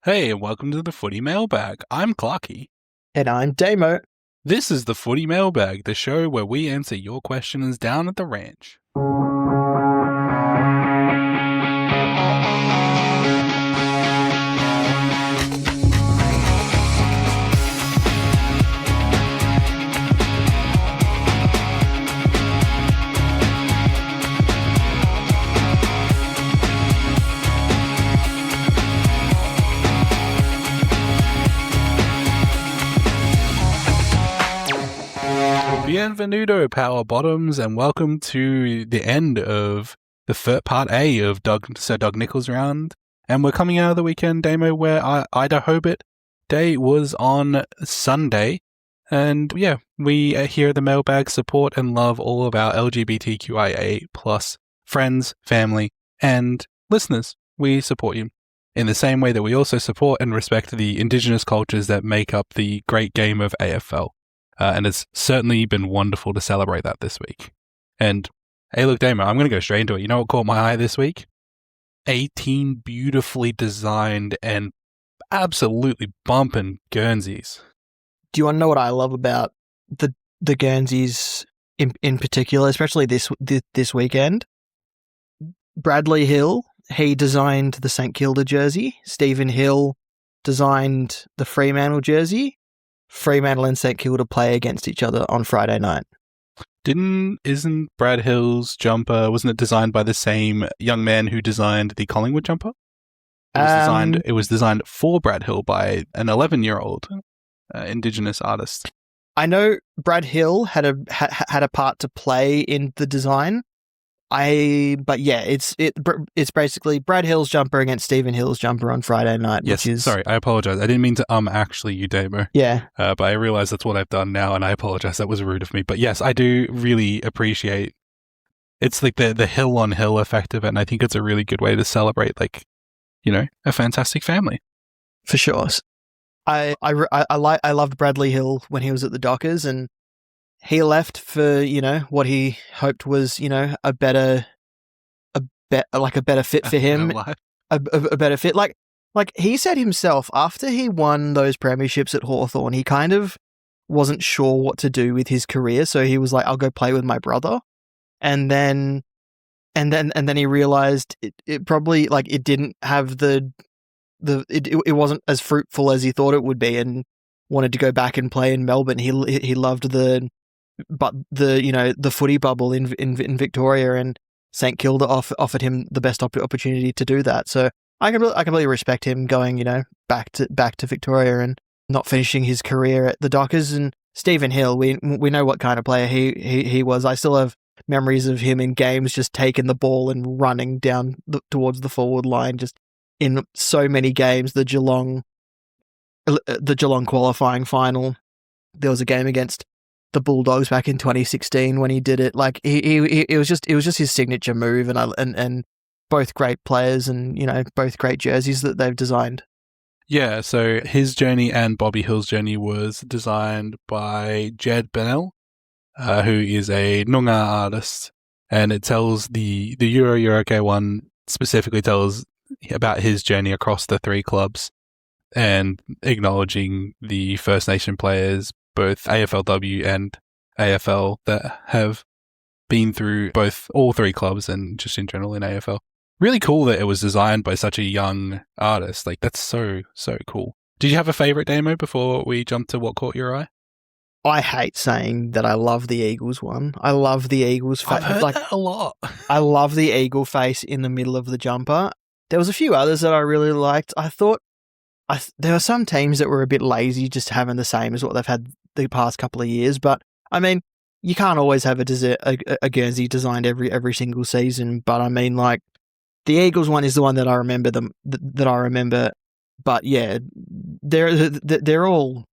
Hey, and welcome to the Footy Mailbag. I'm Clarky. And I'm Damo. This is the Footy Mailbag, the show where we answer your questions down at the ranch. Bienvenido, Power Bottoms, and welcome to the end of the part A of Sir Doug Nicholls' round. And we're coming out of the weekend, Damo, where Ida Hobart Day was on Sunday. And yeah, we here at the Mailbag support and love all of our LGBTQIA plus friends, family, and listeners. We support you in the same way that we also support and respect the Indigenous cultures that make up the great game of AFL. And it's certainly been wonderful to celebrate that this week. And hey, look, Damo, I'm going to go straight into it. You know what caught my eye this week? 18 beautifully designed and absolutely bumping Guernseys. Do you want to know what I love about the Guernseys in particular, especially this weekend? Bradley Hill, he designed the St Kilda jersey. Stephen Hill designed the Fremantle jersey. Fremantle and St Kilda play against each other on Friday night. Isn't Brad Hill's jumper, wasn't it designed by the same young man who designed the Collingwood jumper? It was designed for Brad Hill by an 11-year-old Indigenous artist. I know Brad Hill had a part to play in the design. But yeah, it's basically Brad Hill's jumper against Stephen Hill's jumper on Friday night. Yes, which is, sorry, I apologize. I didn't mean to actually you, Damo. Yeah. But I realize that's what I've done now, and I apologize. That was rude of me. But yes, I do really appreciate. It's like the hill on hill effect of it, and I think it's a really good way to celebrate, like, you know, a fantastic family. For sure. I loved Bradley Hill when he was at the Dockers, and he left for, you know, what he hoped was, you know, a better fit for him, a better fit. Like he said himself, after he won those premierships at Hawthorn, he kind of wasn't sure what to do with his career. So he was like, I'll go play with my brother. And then he realized it probably, like, it didn't have it wasn't as fruitful as he thought it would be, and wanted to go back and play in Melbourne. He loved the footy bubble in Victoria, and St Kilda offered him the best opportunity to do that. So I completely respect him going, you know, back to Victoria and not finishing his career at the Dockers. And Stephen Hill, we know what kind of player he was. I still have memories of him in games just taking the ball and running down towards the forward line. Just in so many games, the Geelong qualifying final, there was a game against the Bulldogs back in 2016 when he did it. Like it was just his signature move, and both great players, and, you know, both great jerseys that they've designed. Yeah, so his journey and Bobby Hill's journey was designed by Jed Bennell, who is a Noongar artist, and it tells the Euro one specifically tells about his journey across the three clubs and acknowledging the First Nation players, both AFLW and AFL, that have been through all three clubs and just in general in AFL. Really cool that it was designed by such a young artist. Like, that's so cool. Did you have a favourite, Damo, before we jump to what caught your eye? I hate saying that I love the Eagles one. I love the Eagles face. I've heard that a lot. I love the eagle face in the middle of the jumper. There was a few others that I really liked. I thought there were some teams that were a bit lazy just having the same as what they've had the past couple of years. But, I mean, you can't always have a Guernsey designed every single season. But, I mean, like, the Eagles one is the one that I remember But, yeah, they're all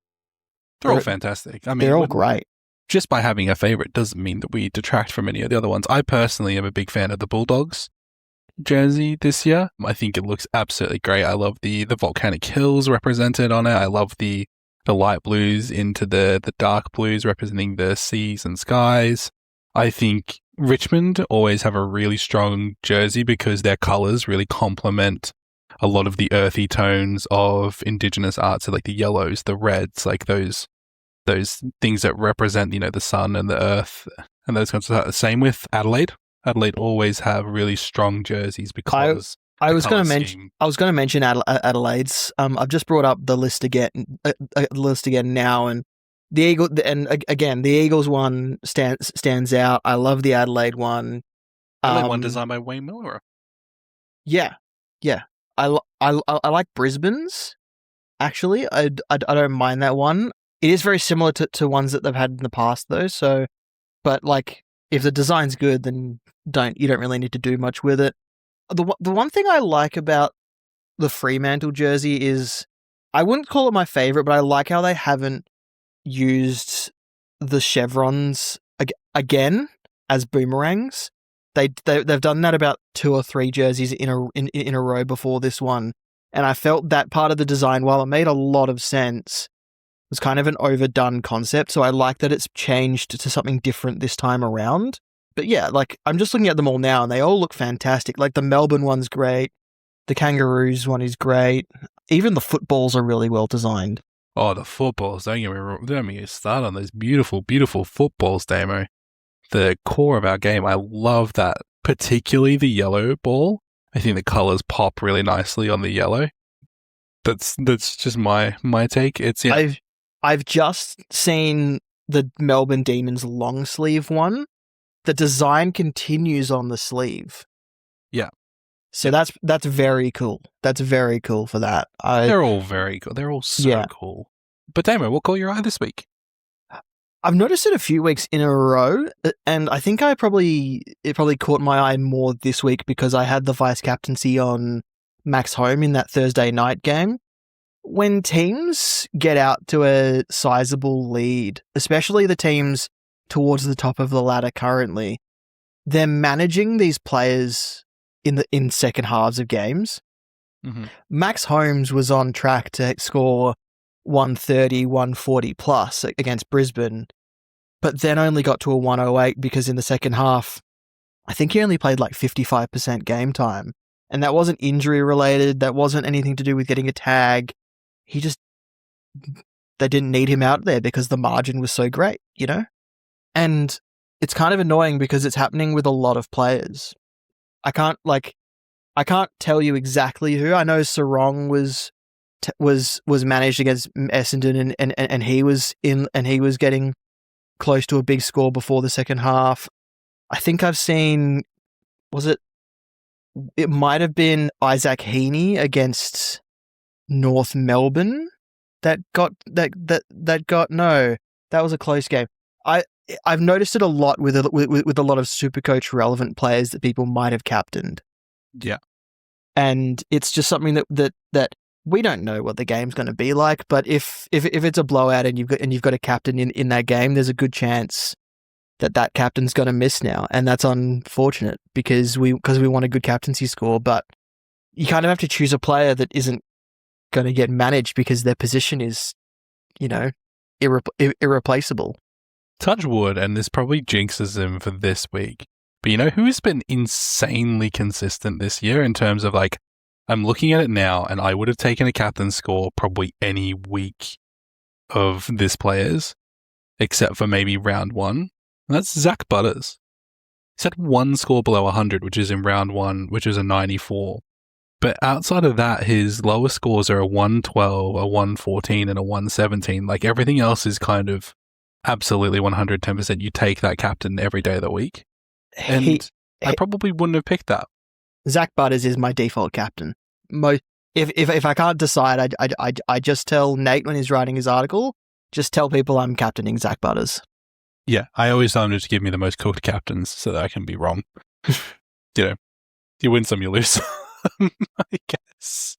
fantastic. I mean, they're all great. Just by having a favourite doesn't mean that we detract from any of the other ones. I personally am a big fan of the Bulldogs jersey this year. I think it looks absolutely great. I love the volcanic hills represented on it. I love the light blues into the dark blues representing the seas and skies. I think Richmond always have a really strong jersey because their colours really complement a lot of the earthy tones of indigenous art, so like the yellows, the reds, like those things that represent, the sun and the earth and those kinds of stuff. Same with Adelaide. Adelaide always have really strong jerseys because I was going to mention Adelaide's. I've just brought up the list again now, and the Eagles one stands out. I love the Adelaide one. Adelaide one designed by Wayne Miller. Yeah. I like Brisbane's. Actually, I don't mind that one. It is very similar to ones that they've had in the past, though. So, but like, if the design's good, then you don't really need to do much with it. The one thing I like about the Fremantle jersey is, I wouldn't call it my favorite, but I like how they haven't used the chevrons again as boomerangs. They've done that about 2 or 3 jerseys in a row before this one, and I felt that part of the design, while it made a lot of sense, was kind of an overdone concept. So I like that it's changed to something different this time around. But yeah, like, I'm just looking at them all now, and they all look fantastic. Like, the Melbourne one's great, the Kangaroos one is great. Even the footballs are really well designed. Oh, the footballs! Don't get me started on those beautiful, beautiful footballs, Damo. The core of our game. I love that, particularly the yellow ball. I think the colors pop really nicely on the yellow. That's just my take. It's I've just seen the Melbourne Demons long sleeve one. The design continues on the sleeve. Yeah. So that's very cool. That's very cool for that. They're all very cool. They're all so cool. But Damo, what caught your eye this week? I've noticed it a few weeks in a row, and I think it probably caught my eye more this week because I had the vice captaincy on Max Home in that Thursday night game. When teams get out to a sizable lead, especially the teams towards the top of the ladder currently, they're managing these players in second halves of games. Mm-hmm. Max Holmes was on track to score 130, 140 plus against Brisbane, but then only got to a 108 because in the second half, I think he only played like 55% game time. And that wasn't injury related. That wasn't anything to do with getting a tag. They didn't need him out there because the margin was so great, And it's kind of annoying because it's happening with a lot of players. I can't tell you exactly who. I know Sarong was managed against Essendon and he was getting close to a big score before the second half. I think I've seen, it might have been Isaac Heaney against North Melbourne that was a close game. I've noticed it a lot with a lot of Supercoach relevant players that people might have captained. Yeah. And it's just something that we don't know what the game's going to be like, but if it's a blowout and you've got a captain in that game, there's a good chance that captain's going to miss now, and that's unfortunate because we want a good captaincy score, but you kind of have to choose a player that isn't going to get managed because their position is, irreplaceable. Touch wood, and this probably jinxes him for this week. But who's been insanely consistent this year in terms of like, I'm looking at it now, and I would have taken a captain score probably any week of this player's, except for maybe round 1. And that's Zach Butters. He's had one score below 100, which is in round 1, which is a 94. But outside of that, his lowest scores are a 112, a 114, and a 117. Like, everything else is kind of absolutely 110%. You take that captain every day of the week. And I probably wouldn't have picked that. Zach Butters is my default captain. If I can't decide, I just tell Nate when he's writing his article, just tell people I'm captaining Zach Butters. Yeah, I always tell him to give me the most cooked captains so that I can be wrong. You win some, you lose some, I guess.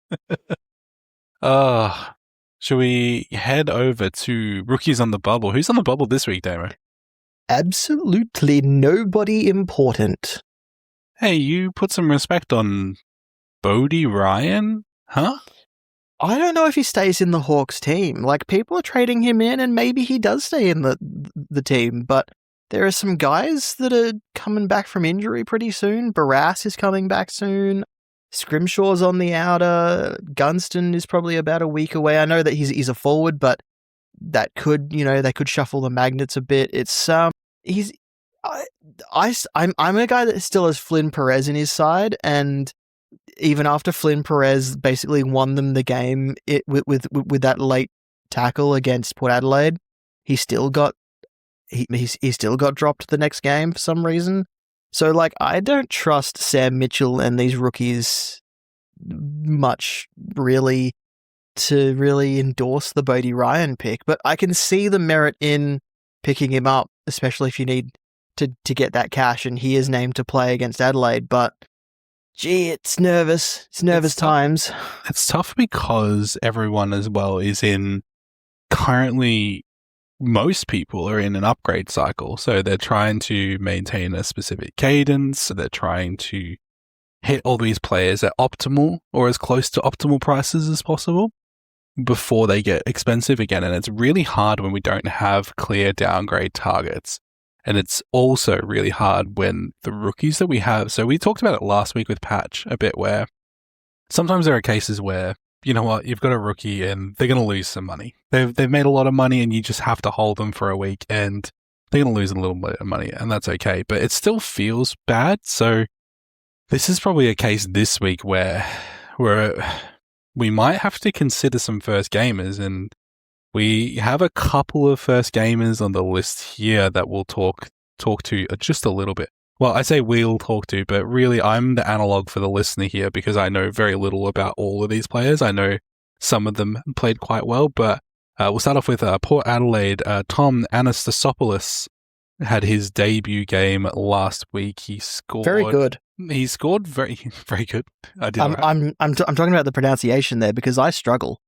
Should we head over to rookies on the bubble? Who's on the bubble this week, Damo? Absolutely nobody important. Hey, you put some respect on Bodie Ryan? Huh? I don't know if he stays in the Hawks team. Like, people are trading him in, and maybe he does stay in the team, but there are some guys that are coming back from injury pretty soon. Barras is coming back soon. Scrimshaw's on the outer. Gunston is probably about a week away. I know that he's a forward, but that could, they could shuffle the magnets a bit. It's he's I'm a guy that still has Flynn Perez in his side, and even after Flynn Perez basically won them the game with that late tackle against Port Adelaide, he still got he still got dropped the next game for some reason. So I don't trust Sam Mitchell and these rookies much really to really endorse the Bodie Ryan pick, but I can see the merit in picking him up, especially if you need to get that cash, and he is named to play against Adelaide, but gee, it's nervous. It's nervous times. It's tough because everyone as well is currently most people are in an upgrade cycle. So they're trying to maintain a specific cadence. So they're trying to hit all these players at optimal or as close to optimal prices as possible before they get expensive again. And it's really hard when we don't have clear downgrade targets. And it's also really hard when the rookies that we have, so we talked about it last week with Patch a bit, where sometimes there are cases where, you know what, you've got a rookie and they're going to lose some money. They've made a lot of money and you just have to hold them for a week and they're going to lose a little bit of money, and that's okay. But it still feels bad. So this is probably a case this week where we might have to consider some first gamers, and we have a couple of first gamers on the list here that we'll talk to just a little bit. Well, I say we'll talk to, but really I'm the analog for the listener here because I know very little about all of these players. I know some of them played quite well, but we'll start off with Port Adelaide. Tom Anastasopoulos had his debut game last week. He scored very good. He scored very, very good. I did. I'm talking about the pronunciation there because I struggle.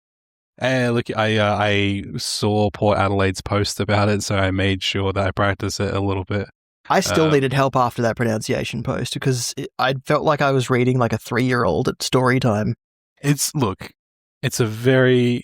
Look, I saw Port Adelaide's post about it, so I made sure that I practiced it a little bit. I still needed help after that pronunciation post because I felt like I was reading like a 3-year-old at story time. It's a very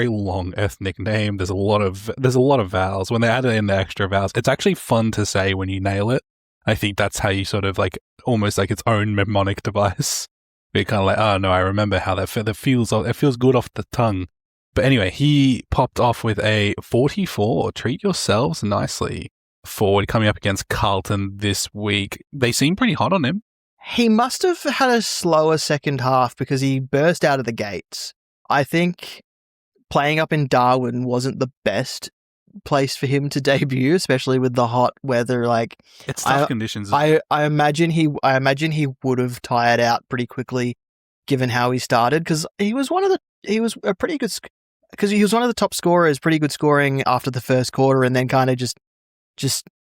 long ethnic name. There's a lot of vowels. When they add in the extra vowels, it's actually fun to say when you nail it. I think that's how you sort of almost like its own mnemonic device. You're kind of like, oh no, I remember how that feels. It feels good off the tongue. But anyway, he popped off with a 44. Treat yourselves nicely. Forward coming up against Carlton this week. They seem pretty hot on him. He must have had a slower second half because he burst out of the gates. I think playing up in Darwin wasn't the best place for him to debut, especially with the hot weather. It's tough conditions. I imagine he would have tired out pretty quickly, given how he started, because he was one of the top scorers, pretty good scoring after the first quarter, and then kind of just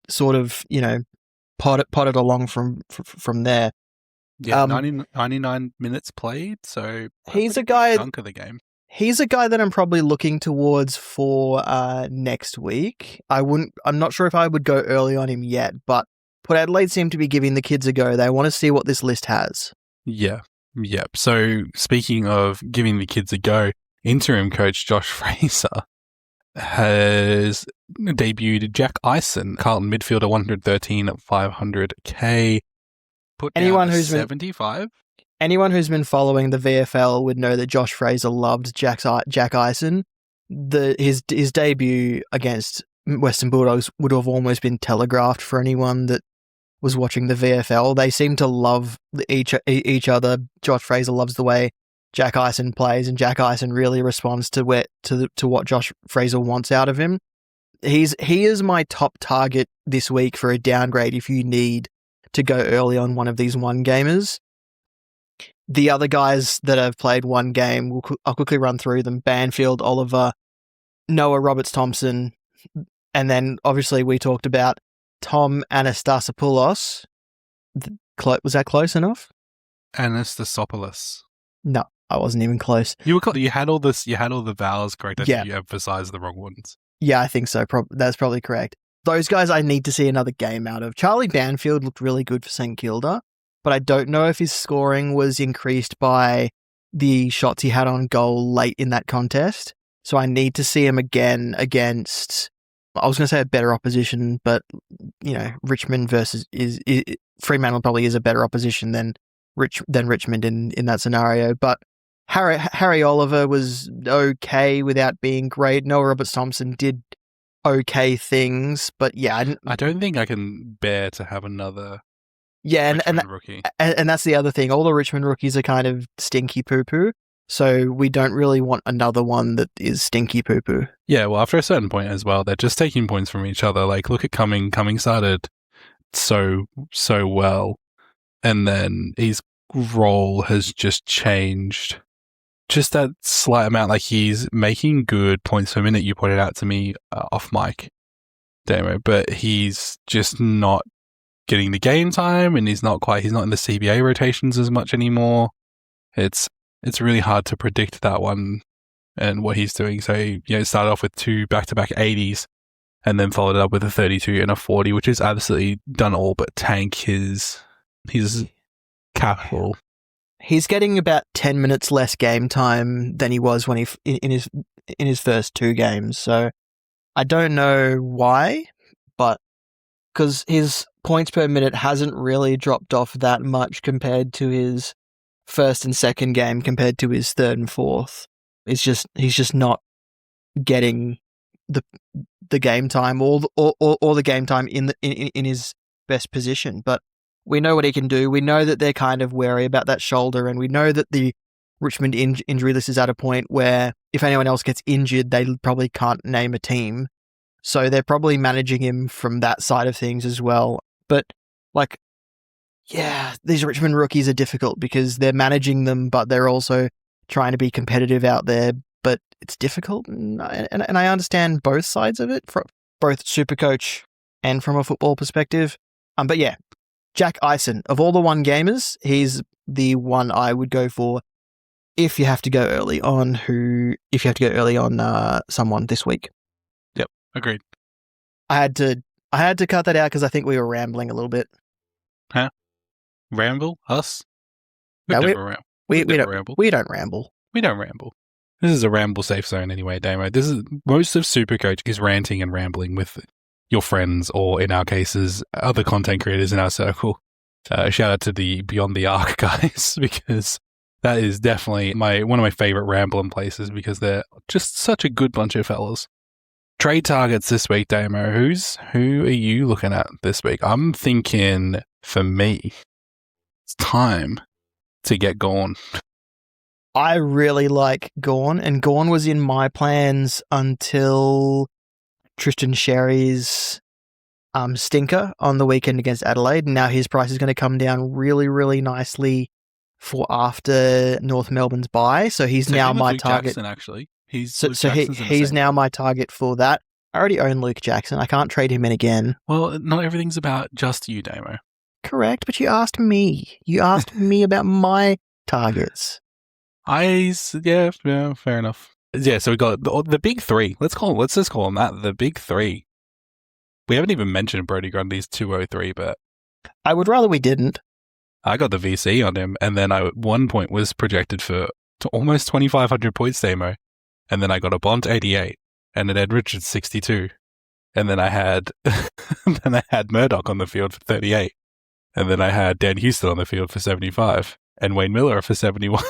sort of potted along from there. Yeah, 99 minutes played, so he's a guy. Chunk of the game. He's a guy that I'm probably looking towards for next week. I'm not sure if I would go early on him yet, but Port Adelaide seem to be giving the kids a go. They want to see what this list has. Yeah. Yep. So speaking of giving the kids a go, interim coach Josh Fraser has debuted Jack Eisen, Carlton midfielder, 113 at 500k. Anyone who's 75. Anyone who's been following the VFL would know that Josh Fraser loved Jack Eisen. His debut against Western Bulldogs would have almost been telegraphed for anyone that was watching the VFL. They seem to love each other. Josh Fraser loves the way Jack Eisen plays, and Jack Eisen really responds to what Josh Fraser wants out of him. He is my top target this week for a downgrade if you need to go early on one of these one-gamers. The other guys that have played one game, I'll quickly run through them. Banfield, Oliver, Noah Roberts-Thompson, and then obviously we talked about Tom Anastasopoulos. Was that close enough? Anastasopoulos. No, I wasn't even close. You had all the vowels correct. I think you emphasized the wrong ones. Yeah, I think so. That's probably correct. Those guys I need to see another game out of. Charlie Banfield looked really good for St Kilda, but I don't know if his scoring was increased by the shots he had on goal late in that contest. So I need to see him again against, I was going to say a better opposition, but Richmond versus Fremantle probably is a better opposition than Richmond in that scenario. But Harry Oliver was okay without being great. Noah Roberts-Thompson did okay things, but yeah, I don't think I can bear to have another Richmond rookie. And that's the other thing. All the Richmond rookies are kind of stinky poo-poo, so we don't really want another one that is stinky poo-poo. Yeah, well, after a certain point as well, they're just taking points from each other. Like, look at Cumming. Cumming started so well, and then his role has just changed. Just that slight amount. Like, he's making good points per minute. You pointed out to me off mic, Damo, but he's just not getting the game time, and he's not in the CBA rotations as much anymore. It's really hard to predict that one and what he's doing. So he started off with 2 back-to-back 80s and then followed it up with a 32 and a 40, which is absolutely done all but tank his capital. He's getting about 10 minutes less game time than he was when in his first 2 games. So I don't know why, but because his points per minute hasn't really dropped off that much compared to his first and second game, compared to his third and fourth. He's just not getting the game time or the game time in his best position. But we know what he can do. We know that they're kind of wary about that shoulder, and we know that the Richmond injury list is at a point where if anyone else gets injured, they probably can't name a team. So they're probably managing him from that side of things as well. But, like, yeah, these Richmond rookies are difficult because they're managing them, but they're also trying to be competitive out there. But it's difficult, and I understand both sides of it, from both Supercoach and from a football perspective. But yeah, Jack Eisen, of all the one gamers, he's the one I would go for if you have to go early on someone this week. Yep, agreed. I had to cut that out because I think we were rambling a little bit. Huh? Ramble? Us? No, we don't ramble. We don't ramble. We don't ramble. This is a ramble safe zone anyway, Damo. This is most of Supercoach is ranting and rambling with your friends, or in our cases, other content creators in our circle. Shout out to the Beyond the Arc guys, because that is definitely one of my favorite rambling places, because they're just such a good bunch of fellas. Trade targets this week, Damo. Who are you looking at this week? I'm thinking, for me, it's time to get Gorn. I really like Gorn, and Gorn was in my plans until Tristan Sherry's stinker on the weekend against Adelaide. Now his price is going to come down really, really nicely for after North Melbourne's bye. So he's now my target. Jackson, actually. He's now my target for that. I already own Luke Jackson. I can't trade him in again. Well, not everything's about just you, Damo. Correct, but you asked me. You asked me about my targets. Yeah, fair enough. Yeah, so we got the big 3. Let's just call them that, the big 3. We haven't even mentioned Brodie Grundy's 203, but I would rather we didn't. I got the VC on him, and then I at one point was projected to almost 2,500 points, Damo, and then I got a Bont 88 and an Ed Richards 62, and then I had Murdoch on the field for 38, and then I had Dan Houston on the field for 75, and Wayne Miller for 71,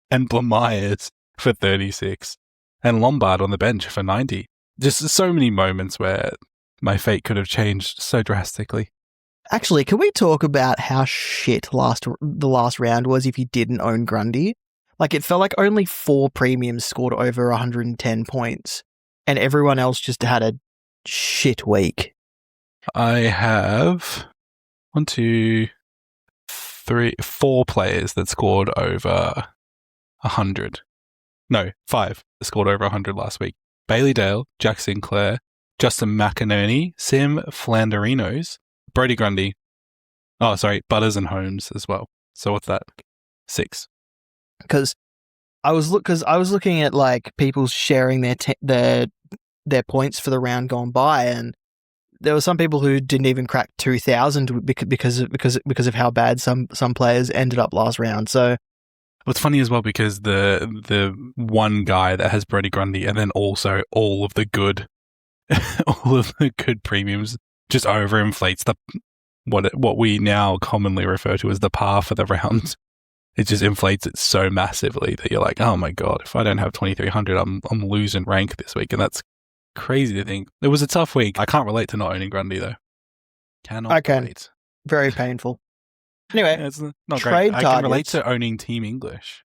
and Myers for 36, and Lombard on the bench for 90. Just so many moments where my fate could have changed so drastically. Actually, can we talk about how shit the last round was if you didn't own Grundy? Like, it felt like only 4 premiums scored over 110 points, and everyone else just had a shit week. I have 4 players that scored over 100. No, 5 that scored over 100 last week. Bailey Dale, Jack Sinclair, Justin McInerney, Sim Flanderinos, Brodie Grundy. Oh, sorry, Butters and Holmes as well. So what's that? 6. Because I was looking at like people sharing their points for the round gone by, and there were some people who didn't even crack 2,000 because of how bad some players ended up last round. So. What's funny as well, because the one guy that has Brodie Grundy and then also all of the good premiums just overinflates what we now commonly refer to as the par for the round. It just inflates it so massively that you're like, oh my god, if I don't have 2,300, I'm losing rank this week, and that's crazy to think. It was a tough week. I can't relate to not owning Grundy though. I can. Relate. Very painful. Anyway, it's not trade great. targets. I can relate to owning Team English.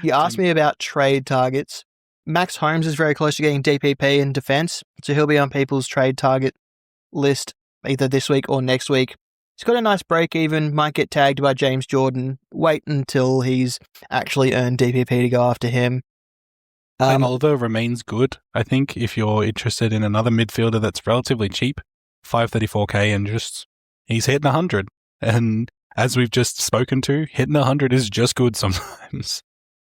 You asked me about trade targets. Max Holmes is very close to getting DPP in defense, so he'll be on people's trade target list either this week or next week. He's got a nice break even, might get tagged by James Jordan. Wait until he's actually earned DPP to go after him. Oliver remains good, I think, if you're interested in another midfielder that's relatively cheap, 534k, and just he's hitting 100. And as we've just spoken to, hitting 100 is just good sometimes.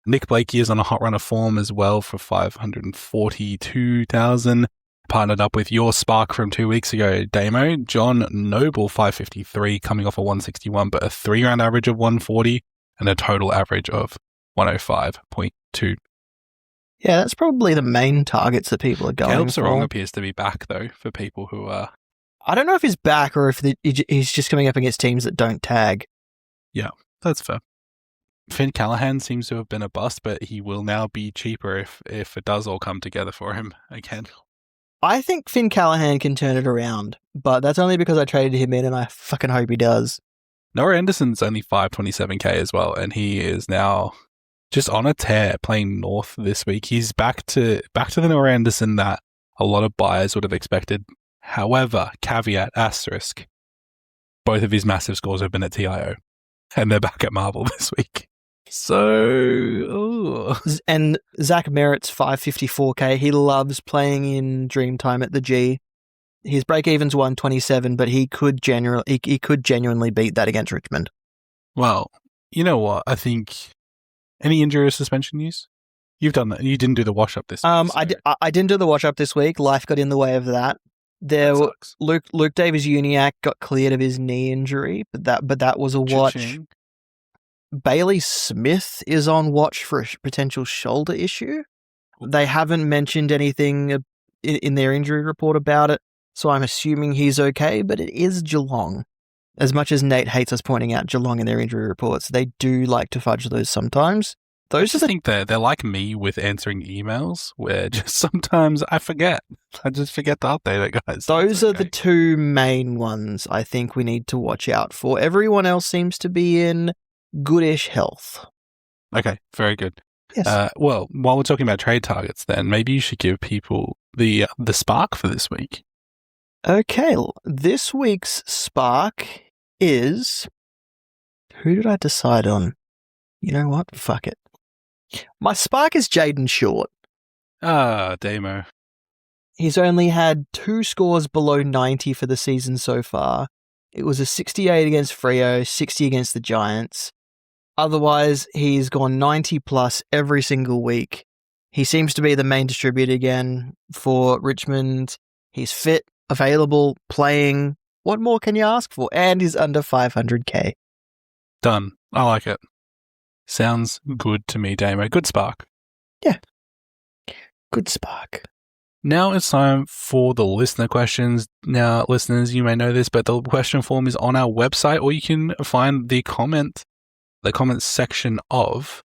Nick Blakey is on a hot run of form as well for 542,000. Partnered up with your spark from 2 weeks ago, Damo. John Noble, 553, coming off a 161, but a 3-round average of 140 and a total average of 105.2. Yeah, that's probably the main targets that people are going Caleb for. Sarong appears to be back, though, for people who are... I don't know if he's back or if he's just coming up against teams that don't tag. Yeah, that's fair. Finn Callahan seems to have been a bust, but he will now be cheaper if it does all come together for him again. I think Finn Callahan can turn it around, but that's only because I traded him in and I fucking hope he does. Noah Anderson's only 527k as well, and he is now just on a tear playing North this week. He's back to the Noah Anderson that a lot of buyers would have expected. However, caveat, asterisk, both of his massive scores have been at TIO, and they're back at Marvel this week. So, and Zach Merritt's 554k. He loves playing in Dreamtime at the G. His break even's 127, but he could genuinely beat that against Richmond. Well, you know what? I think any injury or suspension news? You've done that. You didn't do the wash up this week. So. I didn't do the wash up this week. Life got in the way of that. Luke Davies-Uniacke got cleared of his knee injury, but that was a watch. Cha-ching. Bailey Smith is on watch for a potential shoulder issue. They haven't mentioned anything in their injury report about it, so I'm assuming he's okay, but it is Geelong. As much as Nate hates us pointing out Geelong in their injury reports, they do like to fudge those sometimes. I think they're like me with answering emails, where just sometimes I forget. I just forget to update it, guys. Those are the two main ones I think we need to watch out for. Everyone else seems to be in goodish health. Okay, very good. Yes. Well, while we're talking about trade targets, then maybe you should give people the spark for this week. Okay, this week's spark is... Who did I decide on? You know what? Fuck it. My spark is Jaden Short. Ah, Damo. He's only had 2 scores below 90 for the season so far. It was a 68 against Freo, 60 against the Giants. Otherwise, he's gone 90 plus every single week. He seems to be the main distributor again for Richmond. He's fit, available, playing. What more can you ask for? And he's under 500k. Done. I like it. Sounds good to me, Damo. Good spark. Yeah. Good spark. Now it's time for the listener questions. Now, listeners, you may know this, but the question form is on our website, or you can find the comment section of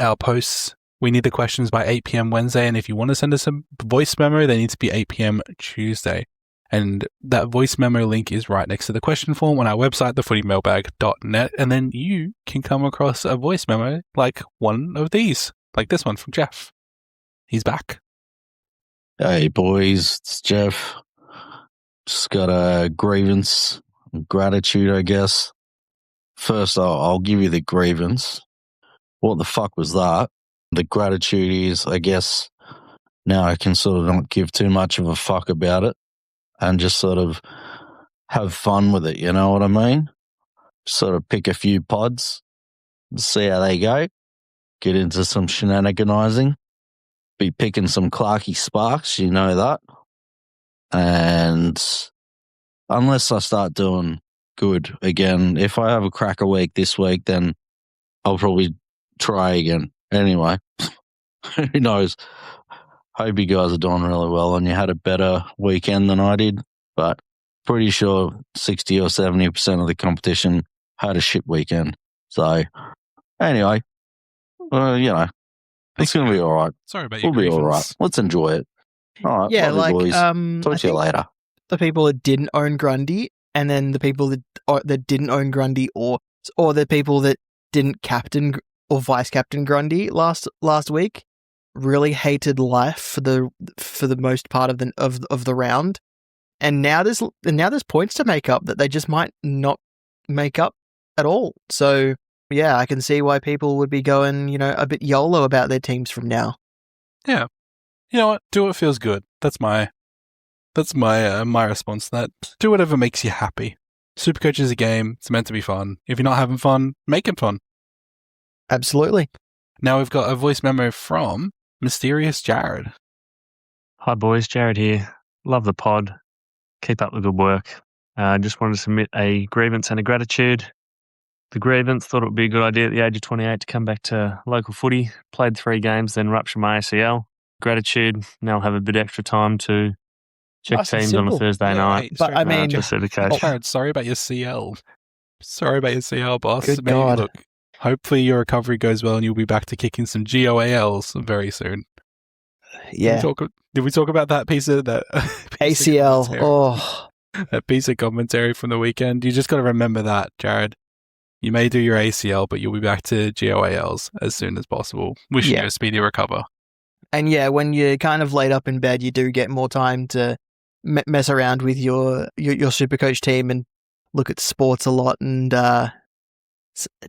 our posts. We need the questions by 8 p.m. Wednesday, and if you want to send us a voice memo, they need to be 8 p.m. Tuesday. And that voice memo link is right next to the question form on our website, thefootymailbag.net, and then you can come across a voice memo like one of these, like this one from Jeff. He's back. Hey boys, it's Jeff. Just got a grievance, gratitude, I guess. First, I'll give you the grievance. What the fuck was that? The gratitude is, I guess, now I can sort of not give too much of a fuck about it and just sort of have fun with it, you know what I mean? Sort of pick a few pods, see how they go, get into some shenaniganizing, be picking some Clarky Sparks, you know that. And unless I start doing good again, if I have a cracker week this week, then I'll probably try again. Anyway, who knows? Hope you guys are doing really well and you had a better weekend than I did. But pretty sure 60 or 70% of the competition had a shit weekend. So, anyway, it's going to be all right. Sorry about your We'll be all right. grievance. Let's enjoy it. All right, Yeah, love you, boys. I Talk to you think later. the people that didn't own Grundy, and then the people that didn't own Grundy, or the people that didn't captain or vice captain Grundy last week, really hated life for the most part of the round, and now there's points to make up that they just might not make up at all. So yeah, I can see why people would be going, a bit YOLO about their teams from now. Yeah. You know what? Do what feels good. That's my response to that. Do whatever makes you happy. Supercoach is a game. It's meant to be fun. If you're not having fun, make it fun. Absolutely. Now we've got a voice memo from Mysterious Jared. Hi boys, Jared here. Love the pod. Keep up the good work. Just wanted to submit a grievance and a gratitude. The grievance, thought it would be a good idea at the age of 28 to come back to local footy. Played 3 games, then ruptured my ACL. Gratitude, now I'll have a bit extra time to check Nice and teams on a simple. Thursday night. But I mean, Just so the case. Jared, sorry about your CL. Sorry about your CL, boss. Good God. Look, hopefully your recovery goes well and you'll be back to kicking some GOALs very soon. yeah, Did we talk about that piece of that piece of ACL. commentary? Oh, That piece of commentary from the weekend. You just got to remember that, Jared. You may do your ACL, but you'll be back to GOALs as soon as possible. Wishing Yeah. you a speedy recover. and yeah, when you're kind of laid up in bed, you do get more time to mess around with your Supercoach team and look at sports a lot, and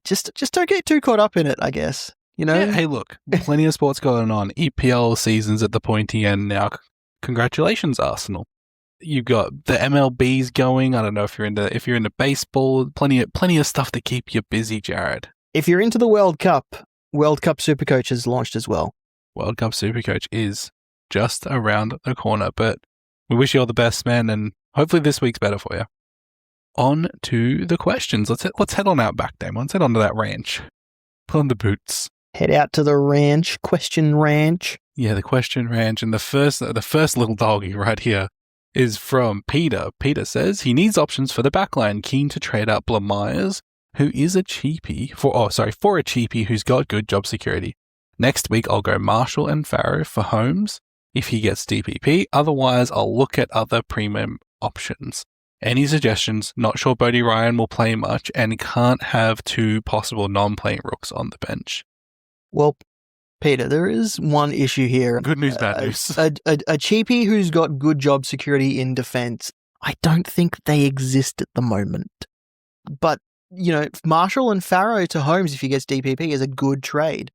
just don't get too caught up in it, I guess. Yeah, hey, look, plenty of sports going on. EPL season's at the pointy end now. Congratulations, Arsenal. You've got the MLBs going. I don't know if you're into baseball. Plenty of stuff to keep you busy, Jared. If you're into the World Cup Supercoach has launched as well. World Cup Supercoach is just around the corner, but we wish you all the best, man, and hopefully this week's better for you. On to the questions. Let's head on out back, Damon. Let's head on to that ranch. Put on the boots. Head out to the ranch, question ranch. Yeah, the question ranch, and the first little doggy right here is from Peter. Peter says he needs options for the backline, keen to trade out Blamires, who is a cheapie for a cheapie who's got good job security. Next week I'll go Marshall and Farrow for Holmes if he gets DPP. Otherwise I'll look at other premium options. Any suggestions? Not sure Bodie Ryan will play much and can't have 2 possible non-playing rooks on the bench. Well, Peter, there is one issue here. Good news, bad news. A cheapie who's got good job security in defense, I don't think they exist at the moment. But, Marshall and Farrow to Holmes if he gets DPP is a good trade.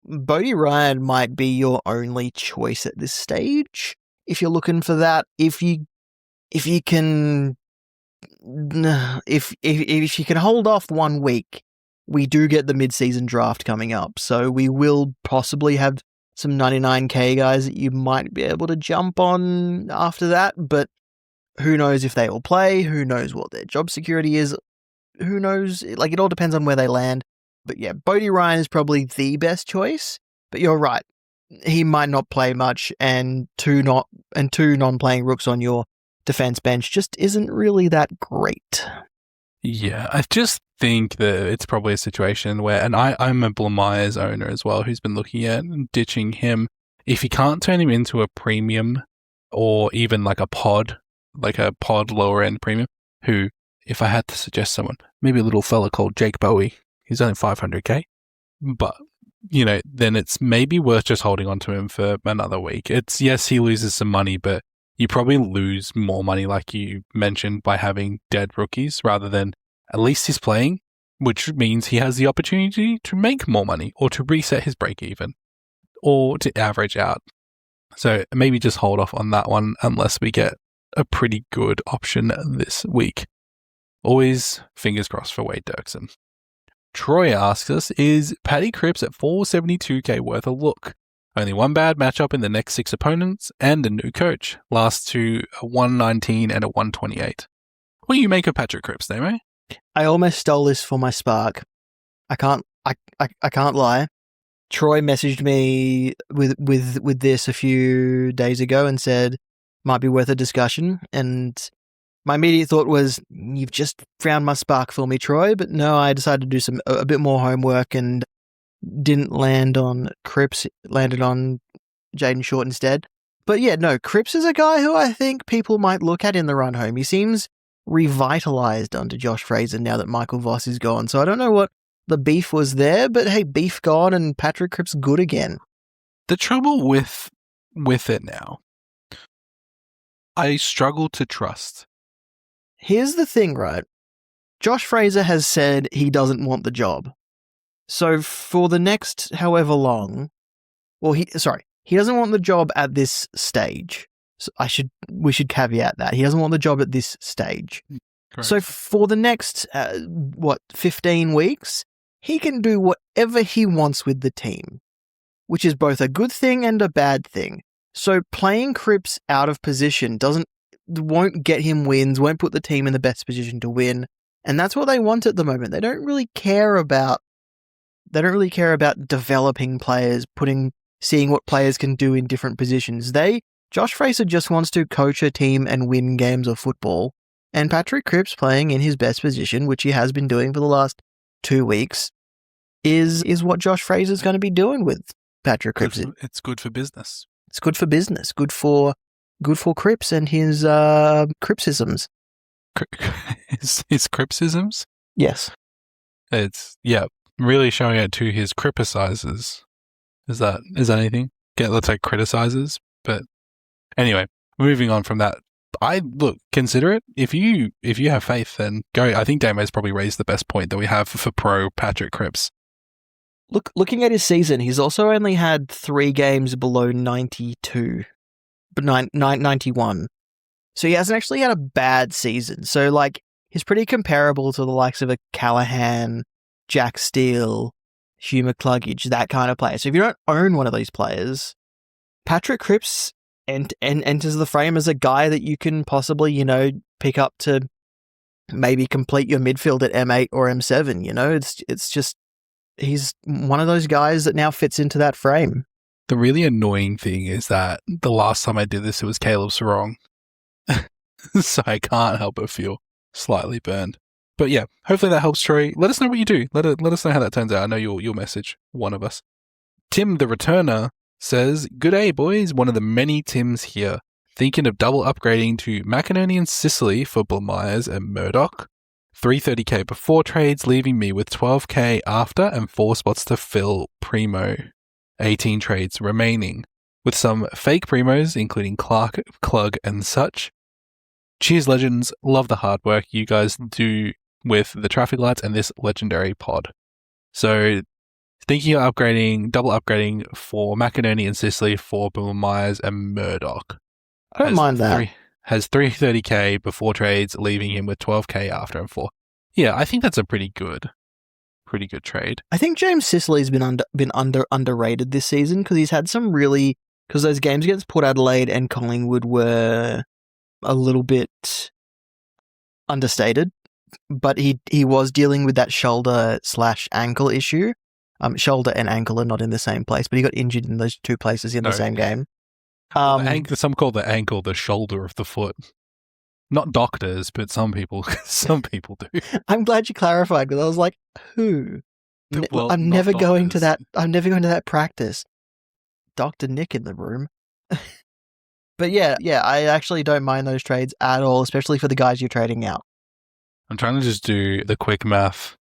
Bodie Ryan might be your only choice at this stage. If you're looking for that, if you can hold off 1 week, we do get the mid-season draft coming up, so we will possibly have some 99k guys that you might be able to jump on after that, but who knows if they will play, who knows what their job security is, who knows, it all depends on where they land. But yeah, Bodie Ryan is probably the best choice, but you're right, he might not play much, and two non-playing rooks on your defense bench just isn't really that great. Yeah, I just think that it's probably a situation where, and I'm a Blamires owner as well who's been looking at ditching him. If you can't turn him into a premium or even like a pod lower end premium, who, if I had to suggest someone, maybe a little fella called Jake Bowie, he's only 500k, but then it's maybe worth just holding on to him for another week. Yes, he loses some money, but you probably lose more money, like you mentioned, by having dead rookies rather than at least he's playing, which means he has the opportunity to make more money or to reset his break even or to average out. So maybe just hold off on that one unless we get a pretty good option this week. Always fingers crossed for Wade Dirksen. Troy asks us, is Paddy Cripps at 472k worth a look? Only 1 bad matchup in the next 6 opponents and a new coach. Last 2, a 119 and a 128. What do you make of Patrick Cripps, Damo? I almost stole this for my Spark. I can't lie. Troy messaged me with this a few days ago and said might be worth a discussion, and My immediate thought was, you've just found my spark for me, Troy. But no, I decided to do a bit more homework and didn't land on Cripps, landed on Jaden Short instead. But yeah, no, Cripps is a guy who I think people might look at in the run home. He seems revitalized under Josh Fraser now that Michael Voss is gone. So I don't know what the beef was there, but hey, beef gone and Patrick Cripps good again. The trouble with it now, I struggle to trust. Here's the thing, right? Josh Fraser has said he doesn't want the job. So for the next however long, he doesn't want the job at this stage. So we should caveat that. He doesn't want the job at this stage. Correct. So for the next, 15 weeks, he can do whatever he wants with the team, which is both a good thing and a bad thing. So playing Cripps out of position won't get him wins, won't put the team in the best position to win. And that's what they want at the moment. They don't really care about developing players, seeing what players can do in different positions. Josh Fraser just wants to coach a team and win games of football. And Patrick Cripps playing in his best position, which he has been doing for the last 2 weeks, is what Josh Fraser's going to be doing with Patrick Cripps. It's good for business. It's good for business. Good for Cripps and his Crippsisms. His Crippsisms? Yes. It's really showing it to his criticizers. Is that anything? Let's say criticizers. But anyway, moving on from that. Consider it. If you have faith, then go. I think Damo's probably raised the best point that we have for pro Patrick Cripps. Looking at his season, he's also only had 3 games below 92, but 91. So he hasn't actually had a bad season. So he's pretty comparable to the likes of a Callahan, Jack Steele, Hugh McCluggage, that kind of player. So if you don't own one of these players, Patrick Cripps enters the frame as a guy that you can possibly, pick up to maybe complete your midfield at M8 or M7. It's just he's one of those guys that now fits into that frame. The really annoying thing is that the last time I did this, it was Caleb Sarong. So I can't help but feel slightly burned. But yeah, hopefully that helps, Troy. Let us know what you do. Let us know how that turns out. I know you'll message one of us. Tim the Returner says, "Good day, boys. One of the many Tims here. Thinking of double upgrading to McInerney and Sicily for Blumeyers and Murdoch. 330k before trades, leaving me with 12k after and 4 spots to fill Primo. 18 trades remaining, with some fake Primos, including Clark, Klug, and such. Cheers, legends. Love the hard work you guys do with the traffic lights and this legendary pod." So, thinking of double upgrading for McInerney and Sicily for Myers and Murdoch. I don't mind that. Has 330k before trades, leaving him with 12k after and 4. Yeah, I think that's a pretty good trade. I think James Sicily's been underrated this season because he's had some because those games against Port Adelaide and Collingwood were a little bit understated, but he was dealing with that shoulder/ankle issue. Shoulder and ankle are not in the same place, but he got injured in those 2 places in the same game. Some call the ankle the shoulder of the foot. Not doctors, but some people do. I'm glad you clarified because I was like, who? Well, I'm never going to that. I'm never going to that practice. Dr. Nick in the room. But yeah, I actually don't mind those trades at all, especially for the guys you're trading out. I'm trying to just do the quick math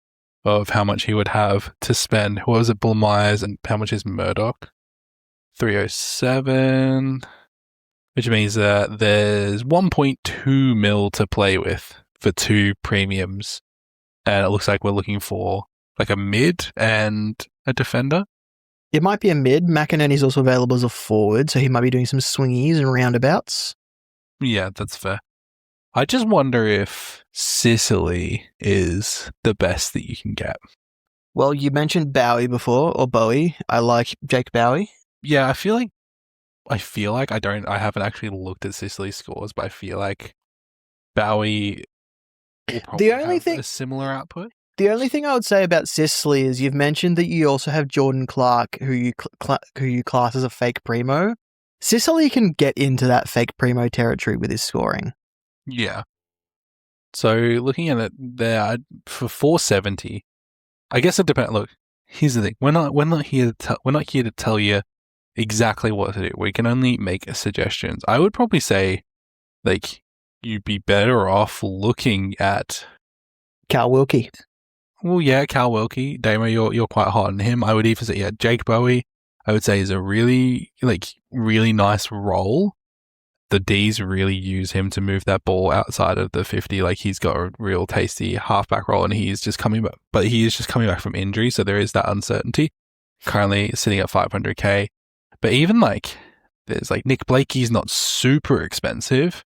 of how much he would have to spend. What was it, Bull Myers, and how much is Murdoch? 307, which means that there's 1.2 mil to play with for 2 premiums. And it looks like we're looking for like a mid and a defender. It might be a mid. McInerney's also available as a forward, so he might be doing some swingies and roundabouts. Yeah, that's fair. I just wonder if Sicily is the best that you can get. Well, you mentioned Bowie before, or Bowie. I like Jake Bowie. Yeah, I feel like I haven't actually looked at Sicily's scores, but I feel like Bowie will probably have a similar output. The only thing I would say about Sicily is you've mentioned that you also have Jordan Clark, who you class as a fake primo. Sicily can get into that fake primo territory with his scoring. Yeah. So looking at it there for 470, I guess it depends. Look, here's the thing: we're not here to tell you exactly what to do. We can only make suggestions. I would probably say, like, you'd be better off looking at. Cal Wilkie. Well, yeah, Cal Wilkie. Damo, you're quite hot on him. I would even say, yeah, Jake Bowie, I would say is a really nice role. The D's really use him to move that ball outside of the 50. Like, he's got a real tasty halfback role, and he is just coming back from injury, so there is that uncertainty. Currently sitting at 500k. But even there's Nick Blakey's not super expensive.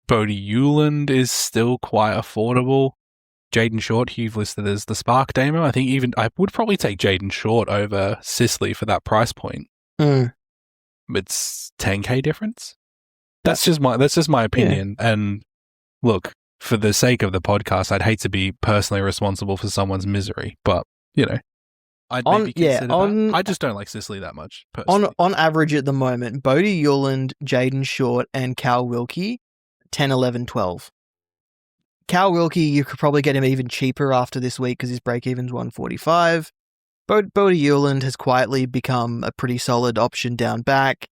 Bodie Euland is still quite affordable. Jaden Short, who you've listed as the Spark Damo. I think I would probably take Jaden Short over Sicily for that price point. It's 10k difference. That's just my opinion. Yeah. And look, for the sake of the podcast, I'd hate to be personally responsible for someone's misery, but I'd maybe consider that. I just don't like Sicily that much. Personally. On average at the moment, Bodie Euland, Jaden Short, and Cal Wilkie, 10, 11, 12. Cal Wilkie, you could probably get him even cheaper after this week because his break-even's 145. Bodie Euland has quietly become a pretty solid option down back.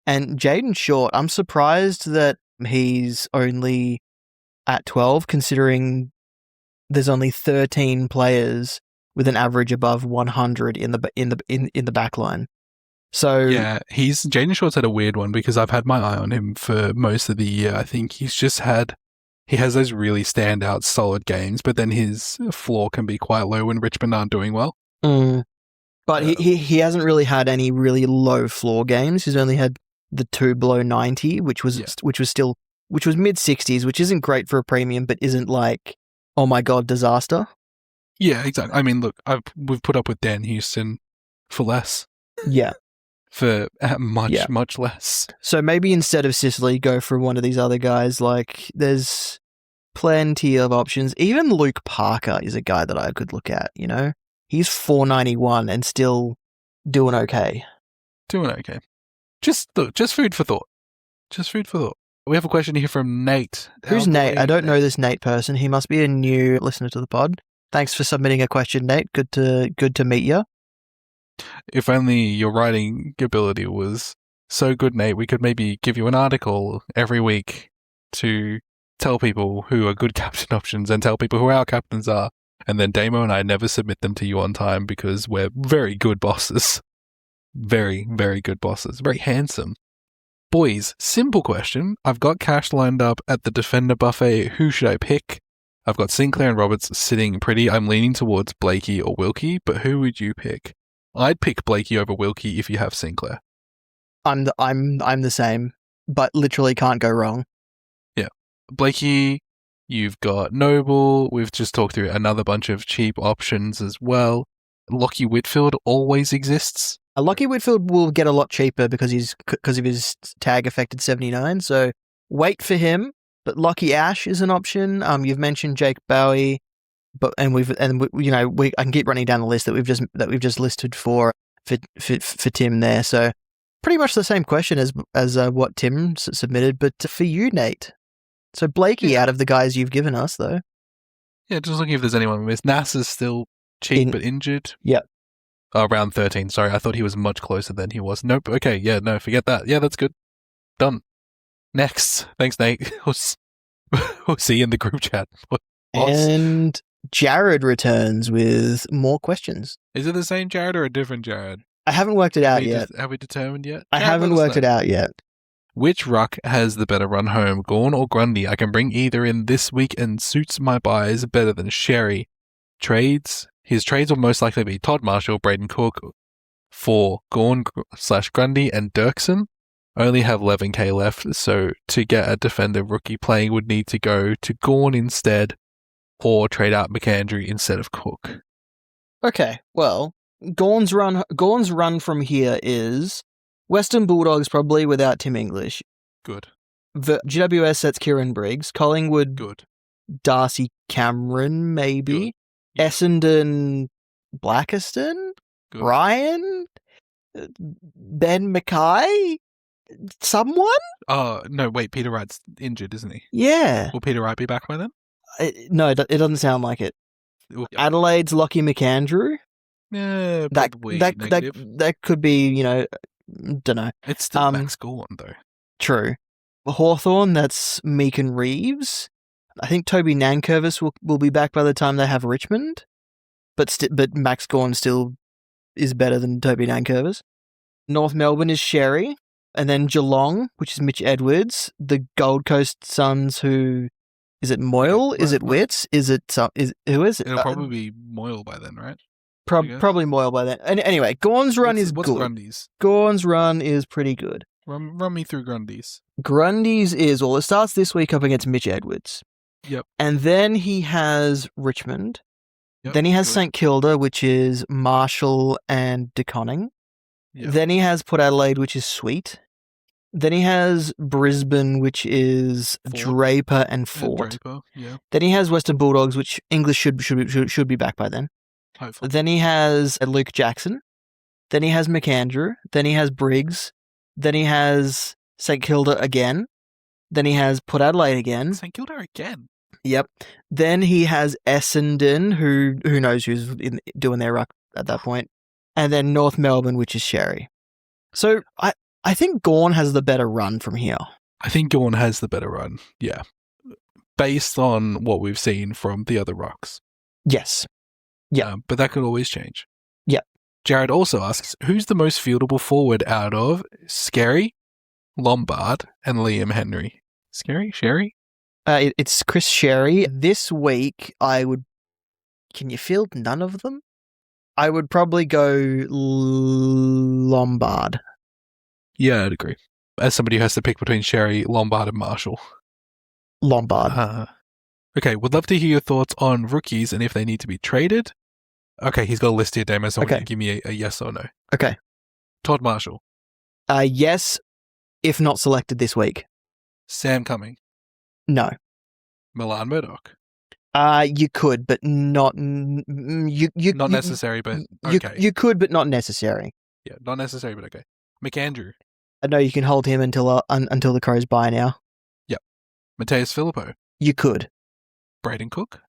And Jaden Short, I'm surprised that he's only at 12, considering there's only 13 players with an average above 100 in the back line. So yeah, Jaden Short's had a weird one because I've had my eye on him for most of the year. I think he has those really standout solid games, but then his floor can be quite low when Richmond aren't doing well. But he hasn't really had any really low floor games. He's only had the 2 below 90, which was mid 60s, which isn't great for a premium, but isn't like, oh my god, disaster. Yeah, exactly. I mean, look, we've put up with Dan Houston for less. Yeah. For much less. So maybe instead of Sicily, go for one of these other guys. Like, there's plenty of options. Even Luke Parker is a guy that I could look at, He's 491 and still doing okay. Just food for thought. We have a question here from Nate. Who's Nate? I don't know this Nate person. He must be a new listener to the pod. Thanks for submitting a question, Nate. Good to meet you. If only your writing ability was so good, Nate, we could maybe give you an article every week to tell people who are good captain options and tell people who our captains are. And then Damo and I never submit them to you on time because we're very good bosses. Very, very good bosses. Very handsome. Boys, simple question. I've got cash lined up at the Defender buffet. Who should I pick? I've got Sinclair and Roberts sitting pretty. I'm leaning towards Blakey or Wilkie, but who would you pick? I'd pick Blakey over Wilkie if you have Sinclair. I'm the same, but literally can't go wrong. Yeah. Blakey, you've got Noble. We've just talked through another bunch of cheap options as well. Lockie Whitfield always exists. Lockie Whitfield will get a lot cheaper because of his tag affected 79. So wait for him. But Lockie Ash is an option. You've mentioned Jake Bowie, I can keep running down the list that we've just listed for Tim there. So pretty much the same question as what Tim submitted, but for you, Nate. So Blakey out of the guys you've given us, though. Yeah, just looking if there's anyone we missed. Nass is still cheap but injured. Yeah. Round 13. Sorry, I thought he was much closer than he was. Nope. Okay, yeah, no, forget that. Yeah, that's good. Done. Next. Thanks, Nate. We'll see you in the group chat. And Jared returns with more questions. Is it the same Jared or a different Jared? I haven't worked it out yet. Have we determined yet? I haven't worked it out yet. Which ruck has the better run home, Gawn or Grundy? I can bring either in this week and suits my buys better than Sherry. His trades will most likely be Todd Marshall, Braden Cook for Gawn/Grundy and Dirksen. Only have 11k left, so to get a defender rookie playing would need to go to Gawn instead or trade out McAndrew instead of Cook. Okay, well, Gawn's run from here is Western Bulldogs probably without Tim English. Good. The GWS sets Kieran Briggs. Collingwood. Good. Darcy Cameron, maybe. Good. Essendon Blackiston. Good. Ryan. Ben Mackay. Someone? Oh, no, wait, Peter Wright's injured, isn't he? Yeah. Will Peter Wright be back by then? No, it doesn't sound like it. Adelaide's Lockie McAndrew. Yeah, That probably that negative. that could be, don't know. It's still Max Gorn, though. True. Hawthorn, that's Meakin Reeves. I think Toby Nankervis will be back by the time they have Richmond, but Max Gorn still is better than Toby Nankervis. North Melbourne is Sherry, and then Geelong, which is Mitch Edwards. The Gold Coast Suns, who is it? Moyle? Is it Wits? Is it who is it? It'll probably be Moyle by then, right? Probably Moyle by then. And anyway, Gorn's run is what's good. Grundy's? Gorn's run is pretty good. Run me through Grundy's. Grundy's is, it starts this week up against Mitch Edwards. Yep. And then he has Richmond. Yep. Then he has St Kilda, which is Marshall and DeConning. Yep. Then he has Port Adelaide, which is Sweet. Then he has Brisbane, which is Draper and Fort. Draper, yeah. Then he has Western Bulldogs, which English should be back by then. Hopefully. Then he has Luke Jackson. Then he has McAndrew. Then he has Briggs. Then he has St Kilda again. Then he has Port Adelaide again. St Kilda again? Yep. Then he has Essendon, who knows who's doing their ruck at that point. And then North Melbourne, which is Sherry. So I think Gorn has the better run from here. I think Gorn has the better run, yeah. Based on what we've seen from the other rocks. Yes. Yeah. But that could always change. Yeah. Jared also asks, who's the most fieldable forward out of Scary, Lombard, and Liam Henry? Scary? Sherry? It's Chris Sherry. This week, can you field none of them? I would probably go Lombard. Yeah, I'd agree. As somebody who has to pick between Sherry, Lombard, and Marshall. Lombard. Okay, would love to hear your thoughts on rookies and if they need to be traded. Okay, he's got a list here, Damon, so I want you to give me a yes or no. Okay. Todd Marshall. Yes, if not selected this week. Sam Cumming. No. Milan Murdoch. You could, but not not necessary, but okay. You could, but not necessary. Yeah, not necessary, but okay. McAndrew. I know you can hold him until the Crows buy now. Yep. Mateus Filippo. You could. Braden Cook.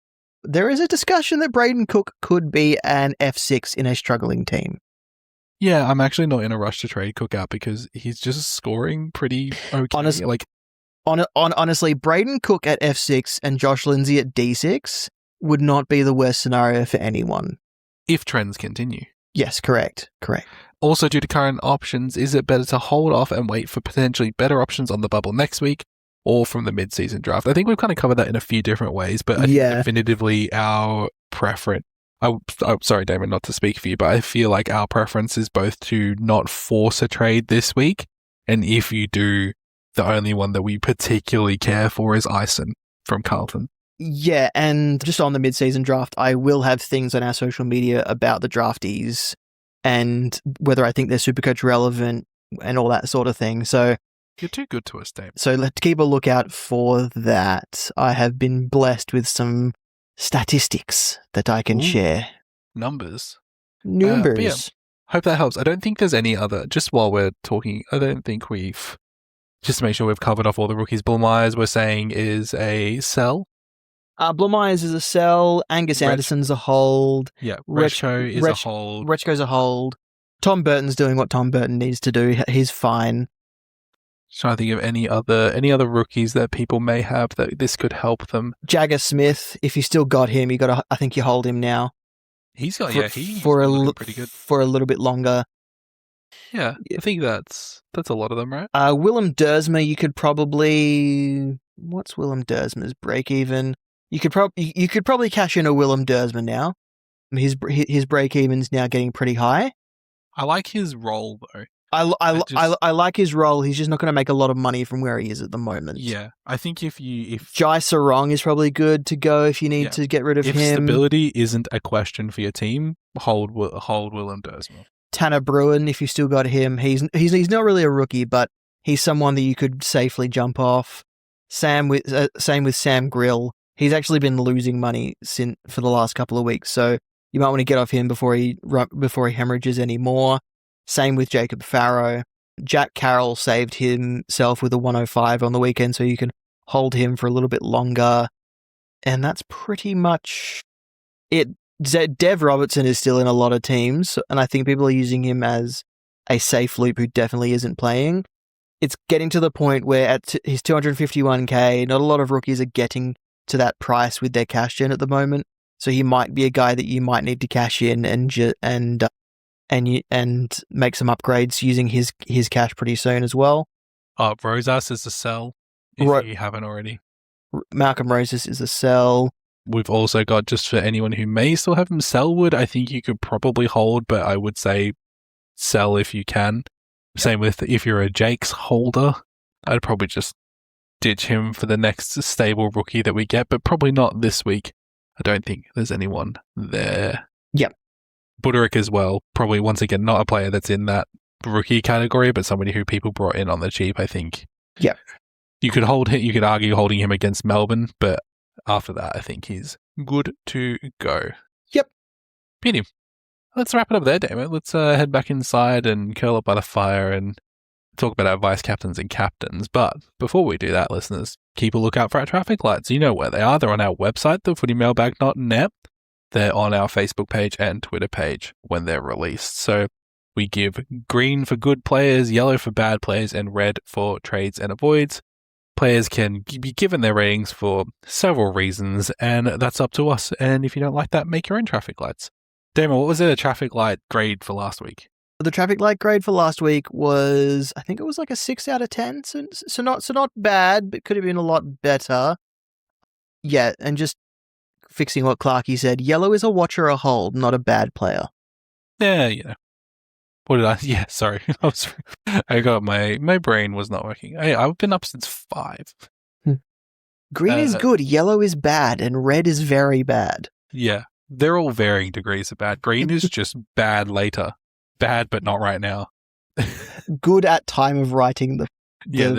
There is a discussion that Braden Cook could be an F6 in a struggling team. Yeah, I'm actually not in a rush to trade Cook out because he's just scoring pretty okay. Honestly, Braden Cook at F6 and Josh Lindsay at D6 would not be the worst scenario for anyone. If trends continue. Yes, correct. Also, due to current options, is it better to hold off and wait for potentially better options on the bubble next week or from the mid-season draft? I think we've kind of covered that in a few different ways, but I think definitively our preference... I'm sorry, Damon, not to speak for you, but I feel like our preference is both to not force a trade this week, and if you do, the only one that we particularly care for is Ison from Carlton. Yeah, and just on the mid-season draft, I will have things on our social media about the draftees and whether I think they're Supercoach relevant and all that sort of thing. So you're too good to us, Dave. So let's keep a lookout for that. I have been blessed with some statistics that I can share. Numbers. Yeah, hope that helps. I don't think there's any other, just while we're talking, I don't think we've, just to make sure we've covered off all the rookies. Bull Myers, we're saying, is a sell. Blue Myers is a sell. Angus Anderson's a hold. Yeah, Recho is a hold. Recho's a hold. Tom Burton's doing what Tom Burton needs to do. He's fine. Trying to think of any other rookies that people may have that this could help them. Jagger Smith, if you still got him, I think you hold him now. He's got he's pretty good for a little bit longer. Yeah, I think that's a lot of them, right? Willem Dersma, you could probably, what's Willem Dersma's break even? You could probably cash in a Willem Dersma now. His break even's now getting pretty high. I like his role though. I like his role. He's just not going to make a lot of money from where he is at the moment. Yeah, I think if Jai Sarong is probably good to go if you need to get rid of him. If stability isn't a question for your team, hold Willem Dersma. Tanner Bruin, if you still got him, he's not really a rookie, but he's someone that you could safely jump off. Same with Sam Grill. He's actually been losing money for the last couple of weeks, so you might want to get off him before he hemorrhages anymore. Same with Jacob Farrow. Jack Carroll saved himself with a 105 on the weekend, so you can hold him for a little bit longer. And that's pretty much it. Dev Robertson is still in a lot of teams, and I think people are using him as a safe loop who definitely isn't playing. It's getting to the point where at his 251k, not a lot of rookies are getting to that price with their cash gen at the moment. So he might be a guy that you might need to cash in and make some upgrades using his cash pretty soon as well. Rosas is a sell if you haven't already. Malcolm Rosas is a sell. We've also got, just for anyone who may still have him, Selwood. I think you could probably hold, but I would say sell if you can. Same with if you're a Jake's holder. I'd probably just ditch him for the next stable rookie that we get, but probably not this week. I don't think there's anyone there. Yep. Buderick as well. Probably, once again, not a player that's in that rookie category, but somebody who people brought in on the cheap, I think. Yep. You could argue holding him against Melbourne, but after that, I think he's good to go. Yep. Beauty. Let's wrap it up there, Damon. Let's head back inside and curl up by the fire and talk about our vice captains and captains. But before we do that, listeners, keep a lookout for our traffic lights. You know where they are. They're on our website, thefootymailbag.net. They're on our Facebook page and Twitter page when they're released. So we give green for good players, yellow for bad players, and red for trades and avoids. Players can be given their ratings for several reasons, and that's up to us. And if you don't like that, make your own traffic lights. Damon, what was the traffic light grade for last week? The traffic light grade for last week was, I think it was like a 6 out of 10. So not bad, but could have been a lot better. Yeah, and just fixing what Clarkey said, yellow is a watch or a hold, not a bad player. Yeah, you know. What did I? Yeah, sorry. I got my brain was not working. I've been up since 5. Green is good, yellow is bad, and red is very bad. Yeah, they're all varying degrees of bad. Green is just bad later. Bad, but not right now. Good at time of writing the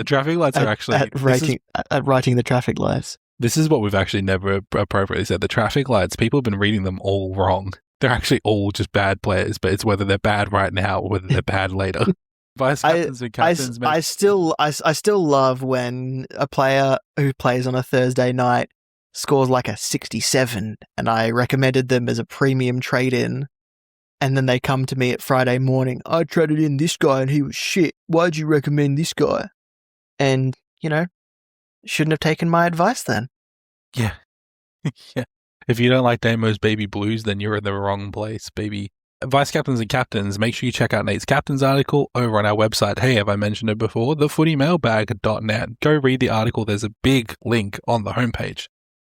traffic lights are actually at writing the traffic lights. This is what we've actually never appropriately said. The traffic lights, people have been reading them all wrong. They're actually all just bad players, but it's whether they're bad right now or whether they're bad later. Vice captains and captains. I still love when a player who plays on a Thursday night scores like a 67, and I recommended them as a premium trade-in, and then they come to me at Friday morning. I traded in this guy and he was shit. Why'd you recommend this guy? And, shouldn't have taken my advice then. Yeah. Yeah. If you don't like Damo's baby blues, then you're in the wrong place, baby. Vice captains and captains, make sure you check out Nate's captains article over on our website. Hey, have I mentioned it before? thefootymailbag.net. Go read the article. There's a big link on the homepage.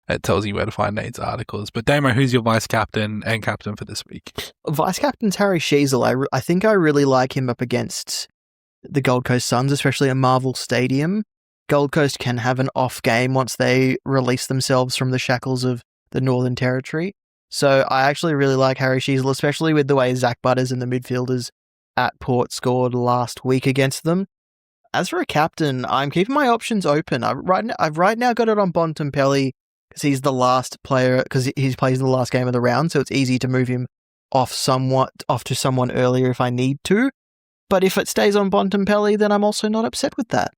It tells you where to find Nate's articles. But Damo, who's your vice captain and captain for this week? Vice captain's Harry Sheasel. I think I really like him up against the Gold Coast Suns, especially at Marvel Stadium. Gold Coast can have an off game once they release themselves from the shackles of the Northern Territory. So I actually really like Harry Sheasel, especially with the way Zach Butters and the midfielders at Port scored last week against them. As for a captain, I'm keeping my options open. I've right now got it on Bontempelli because he's the last player, because he plays in the last game of the round, so it's easy to move him off to someone earlier if I need to. But if it stays on Bontempelli, then I'm also not upset with that.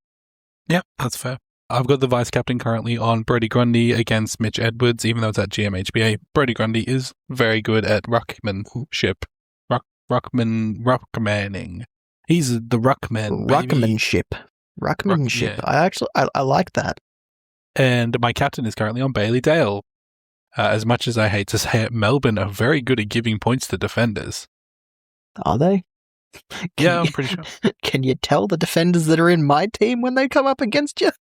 Yeah, that's fair. I've got the vice captain currently on Brody Grundy against Mitch Edwards, even though it's at GMHBA. Brody Grundy is very good at ruckmanship. Ruckmanning. He's the ruckman. Ruckmanship. Yeah. I like that. And my captain is currently on Bailey Dale. As much as I hate to say it, Melbourne are very good at giving points to defenders. Are they? I'm pretty sure. Can you tell the defenders that are in my team when they come up against you?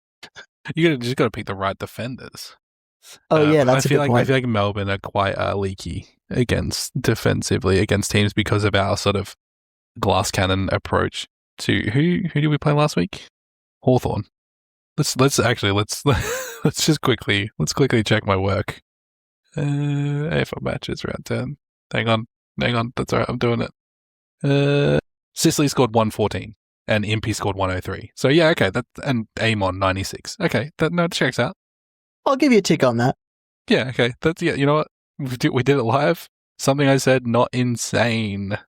You just got to pick the right defenders. Oh yeah, that's a good point. I feel like Melbourne are quite leaky defensively against teams because of our sort of glass cannon approach to who did we play last week? Hawthorn. Let's just quickly check my work. AFL matches round 10. Hang on. That's all right. I'm doing it. Sicily scored 114 and Impey scored 103. So yeah, okay. And Amon 96. Okay, that checks out. I'll give you a tick on that. Yeah, okay. You know what? We did it live. Something I said, not insane.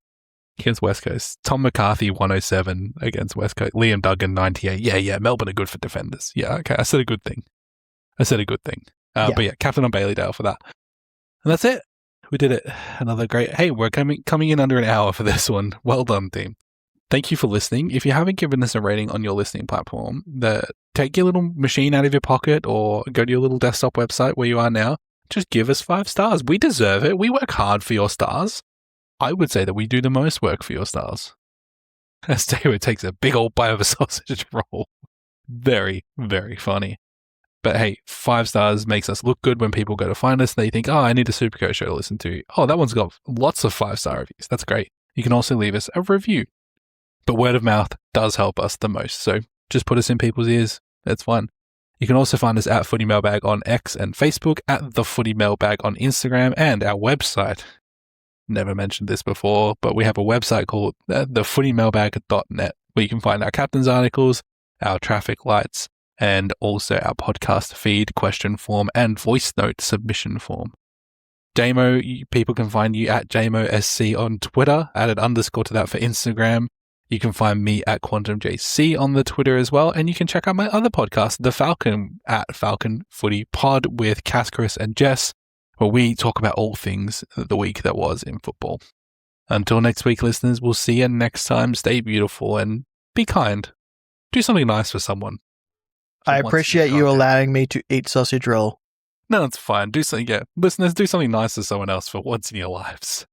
Against West Coast. Tom McCarthy 107 against West Coast. Liam Duggan 98. Yeah. Melbourne are good for defenders. Yeah, okay. I said a good thing. Yeah. But yeah, Captain on Baileydale for that. And that's it. We did it. Another great. Hey, we're coming in under an hour for this one. Well done, team. Thank you for listening. If you haven't given us a rating on your listening platform, take your little machine out of your pocket or go to your little desktop website where you are now. Just give us 5 stars. We deserve it. We work hard for your stars. I would say that we do the most work for your stars. As David takes a big old bite of a sausage roll. Very, very funny. But hey, 5 stars makes us look good when people go to find us. They think, oh, I need a Supercoach show to listen to. Oh, that one's got lots of 5-star reviews. That's great. You can also leave us a review. But word of mouth does help us the most. So just put us in people's ears. That's fun. You can also find us at Footy Mailbag on X and Facebook, at The Footy Mailbag on Instagram, and our website. Never mentioned this before, but we have a website called thefootymailbag.net where you can find our captain's articles, our traffic lights, and also our podcast feed, question form, and voice note submission form. Damo, people can find you at JamoSC on Twitter, added underscore to that for Instagram. You can find me at QuantumJC on the Twitter as well, and you can check out my other podcast, The Falcon, at Falcon Footy Pod with Cass, Chris, and Jess, where we talk about all things the week that was in football. Until next week, listeners, we'll see you next time. Stay beautiful and be kind. Do something nice for someone. I appreciate you allowing me to eat sausage roll. No, it's fine. Do something. Yeah, listeners, do something nice to someone else for once in your lives.